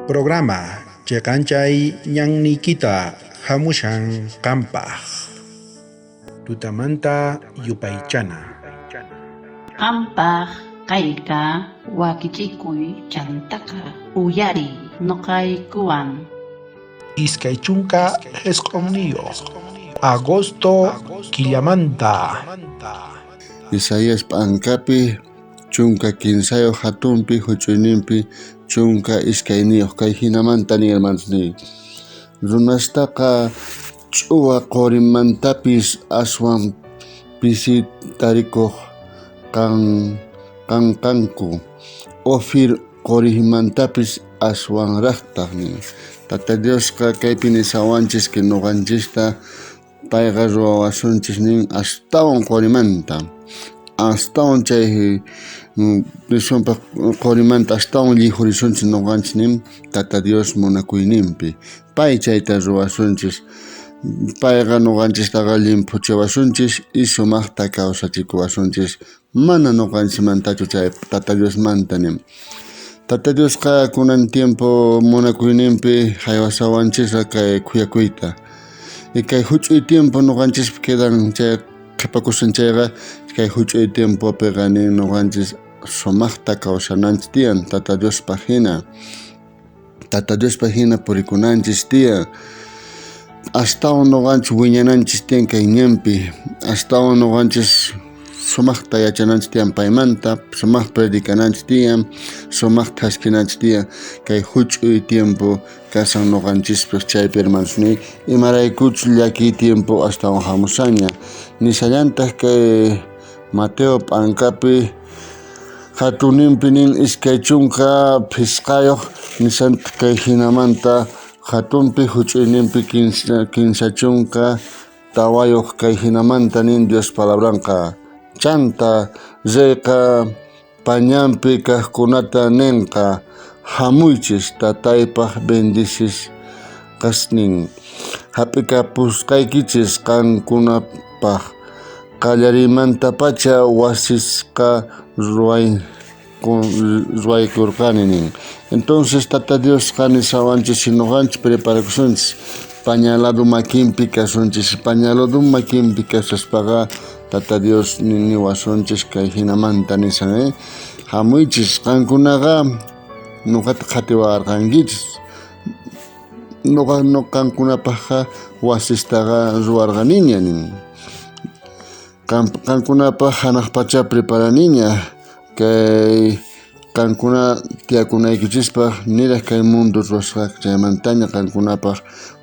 Programa Chekanchay Ñannikita Hamushan Kampaj Tutamanta Yupaychana Qampaq kayka wakichikuy chantaka uyari noqaykuwan. Iskay chunka Escomnio Agosto Killamanta Isaías Pancapi chunka kinsayo hatumpi huchuyninpi chunka iskayniyuq kay hinamanta ni hermanosni runastaqa ch'uwa qorimantapis aswan pisi tarikuq kanku ofir qorimantapis aswanraqtaq nin Tata Diosqa kaypi nisawanchis que nuqanchista payqa ruwawasunchis nin astawan qorimanta astawan chay niswanpaq qorimanta astawan llihurisunchis nuqanchis nin Tata Dios munakuyninpi pay chayta ruwasunchis payqa nuqanchistaqa llimpuchiwasunchis y sumaqta kawsachikuwasunchis mana nuqanchismantachu chay Tata Diosmanta nin Tata Diosqa kunan tiempo munakuyninpi haywasawanchisqa kay kuyakuyta y kay huch'uy tiempo nuqanchis quedan chay qhipakusun chayqa kay huch'uy tiempopiqa nin nuqanchis sumaqta kawsananchis tiyan Tata Diospa hina purikunanchis tiyan astawan nuqanchis wiñananchis tiyan kay ñanpi astawan nuqanchis sumaqta yachananchis tiyan paymanta sumaq predicananchis tiyan sumaqta haskinanchis tiyan kay huch'uy tiempo kasan nuqanchispis chaypi hermanosni imaraykuchus llaki tiempo astawan hamusaña nisallantaq kay Mateo Pancapi hatuninpi nin iskay chunka pisqayuq nisanta kay hinamanta hatunpi huch'uyninpi kinsa chunka tawayuq kay hinamanta nin Dios palabranqa chanta reyqa pañanpi kaqkunata ninqa hamuychis tataypaq bendicis kasnin hap'ikapusqaykichis qankunapaq qallarimanta-pacha wasisqa ruwaykurqani nin entonces Tata Diosqa nisawanchis nuqanchis preparakusunchis pañaladu makinpi kasunchis pañaladu makinpi kasaspaqa Tata Dios niwasunchis kay hinamanta nisan hamuychis qankunaqa nuqata qhatiwarqankichis qankunapaqqa wasistaqa ruwarqaniña nin qankunapaq hanaq pacha preparaniña kay qankuna tiyakunaykichispaq niraq kay mundo ruwasqa chaymantaña qankunapaq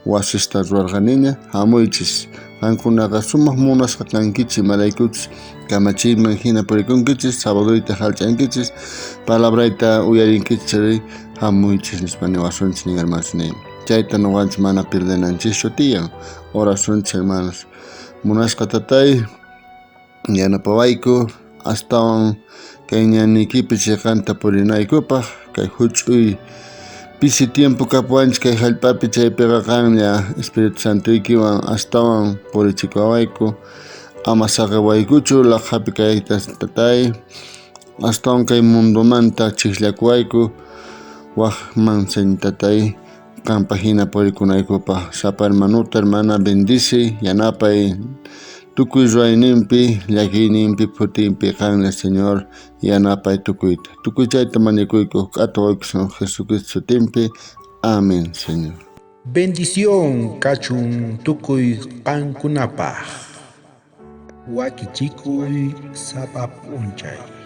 wasista ruwarqaniña hamuychis qankunaqa sumaq munasqa kankichis imaraykuchus kamachiyman hina purikunkichis sabaduyta halch'ankichis palabrayta uyarinkichis chay hamuychis nispa niwasunchis nin hermanosni chayta nuqanchis mana perdenanchischu tiyan orasunchis hermanos munasqa Tatay yanapawayku astawan kay ñanikipi chiqanta purinaykupaq kay huch'uy pisi tiempo kapuwanchis kay hallp'api chaypiqa qanlla Espiritu Santuykiwan astawan purichikuwayku ama saqawaykuchu laqhapi kayta Tatay astawan kay mundumanta chiqllakuwayku waqman Tatay qanpa hina purikunaykupaq sapa hermanuta hermana bendici yanapay tukuy ruwayninpi llakiyninpi putinpi qanlla Señor yanapay tukuyta tukuy chayta mañakuyku qhatu wawqisun Jesucristo sutinpi amén Señor. Bendición kachun tukuy qankunapaq wakichikuy sapa p'unchay